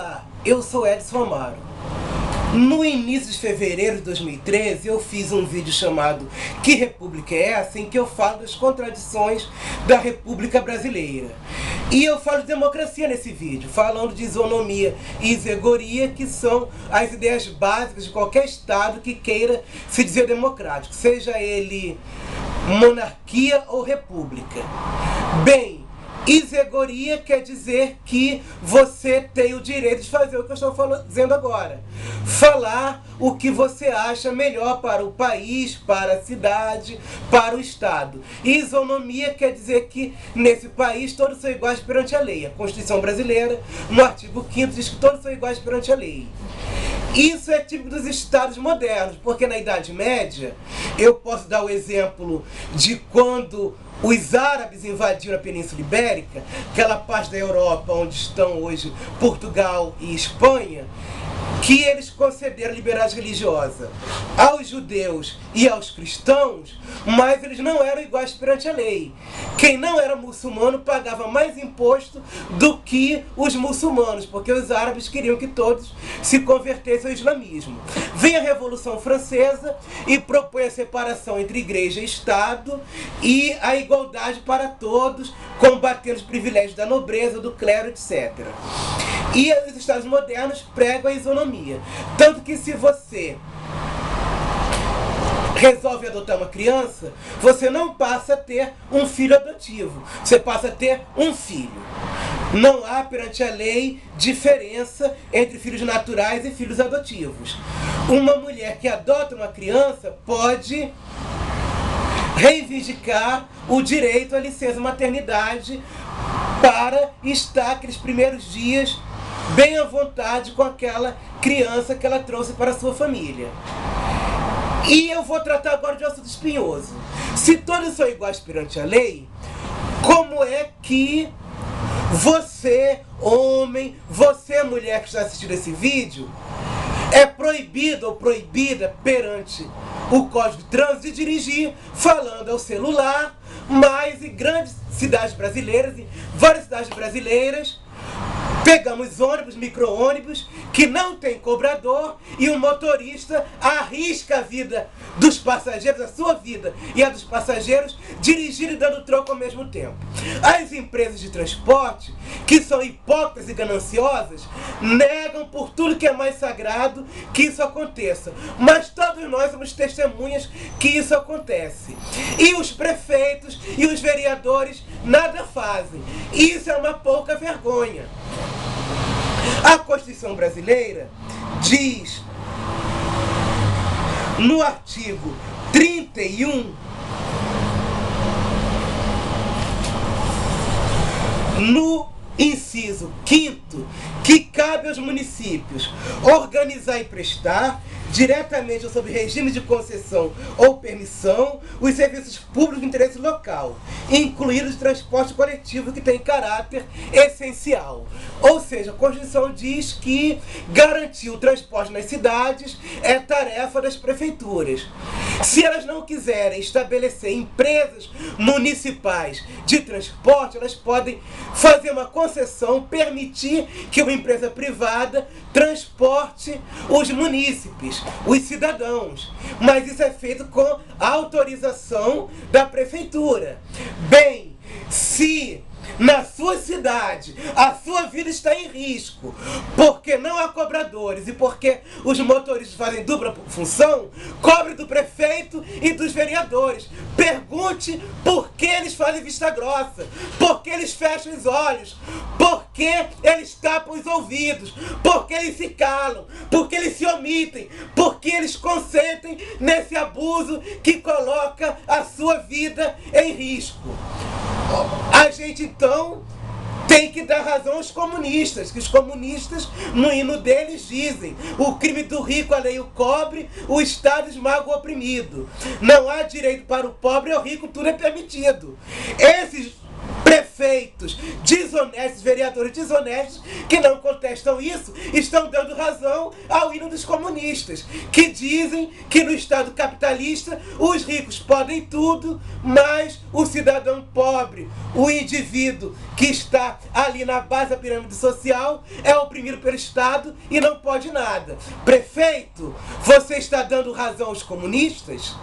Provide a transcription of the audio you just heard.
Olá, eu sou Edson Amaro. No início de fevereiro de 2013, eu fiz um vídeo chamado Que República é essa?, em que eu falo das contradições da República Brasileira. E eu falo de democracia nesse vídeo, falando de isonomia e isegoria, que são as ideias básicas de qualquer Estado que queira se dizer democrático, seja ele monarquia ou república. Bem, isegoria quer dizer que você tem o direito de fazer o que eu estou dizendo agora. Falar o que você acha melhor para o país, para a cidade, para o Estado. E isonomia quer dizer que nesse país todos são iguais perante a lei. A Constituição brasileira, no artigo 5º, diz que todos são iguais perante a lei. Isso é típico dos estados modernos, porque na Idade Média, eu posso dar o exemplo de quando os árabes invadiram a Península Ibérica, aquela parte da Europa onde estão hoje Portugal e Espanha, que eles concederam liberdade religiosa aos judeus e aos cristãos, mas eles não eram iguais perante a lei. Quem não era muçulmano pagava mais imposto do que os muçulmanos, porque os árabes queriam que todos se convertessem ao islamismo. Vem a Revolução Francesa e propõe a separação entre igreja e Estado e a igualdade para todos, combatendo os privilégios da nobreza, do clero, etc. E os estados modernos pregam a isonomia. Tanto que se você resolve adotar uma criança, você não passa a ter um filho adotivo, você passa a ter um filho. Não há perante a lei diferença entre filhos naturais e filhos adotivos. Uma mulher que adota uma criança pode reivindicar o direito à licença maternidade para estar aqueles primeiros dias bem à vontade com aquela criança que ela trouxe para a sua família. E eu vou tratar agora de um assunto espinhoso. Se todos são iguais perante a lei, como é que você, homem, você, mulher que está assistindo esse vídeo, é proibido ou proibida perante o Código de Trânsito de dirigir falando ao celular, mas em grandes cidades brasileiras, em várias cidades brasileiras, pegamos ônibus, micro-ônibus, que não tem cobrador e o motorista arrisca a vida dos passageiros, a sua vida e a dos passageiros, dirigindo e dando troco ao mesmo tempo. As empresas de transporte, que são hipócritas e gananciosas, negam por tudo que é mais sagrado que isso aconteça. Mas todos nós somos testemunhas que isso acontece. E os prefeitos e os vereadores nada fazem. Isso é uma pouca vergonha. A Constituição brasileira diz, no artigo 31, no inciso 5º, que cabe aos municípios organizar e prestar, diretamente ou sob regime de concessão ou permissão, os serviços públicos de interesse local, incluídos o transporte coletivo que tem caráter essencial. Ou seja, a Constituição diz que garantir o transporte nas cidades é tarefa das prefeituras. Se elas não quiserem estabelecer empresas municipais de transporte, elas podem fazer uma concessão, permitir que uma empresa privada transporte os munícipes, os cidadãos. Mas isso é feito com a autorização da prefeitura. Bem, se na sua cidade a sua vida está em risco, porque não há cobradores e porque os motoristas fazem dupla função, cobre do prefeito e dos vereadores. Pergunte por que eles fazem vista grossa, por que eles fecham os olhos, por que eles tapam os ouvidos, por que eles se calam, por que eles se omitem, por que eles consentem nesse abuso que coloca a sua vida em risco. A gente então tem que dar razão aos comunistas, que os comunistas no hino deles dizem: o crime do rico a lei o cobre, o Estado esmaga o oprimido. Não há direito para o pobre e ao rico, tudo é permitido. Esses prefeitos prefeitos desonestos, vereadores desonestos, que não contestam isso, estão dando razão ao hino dos comunistas, que dizem que no Estado capitalista os ricos podem tudo, mas o cidadão pobre, o indivíduo que está ali na base da pirâmide social, é oprimido pelo Estado e não pode nada. Prefeito, você está dando razão aos comunistas?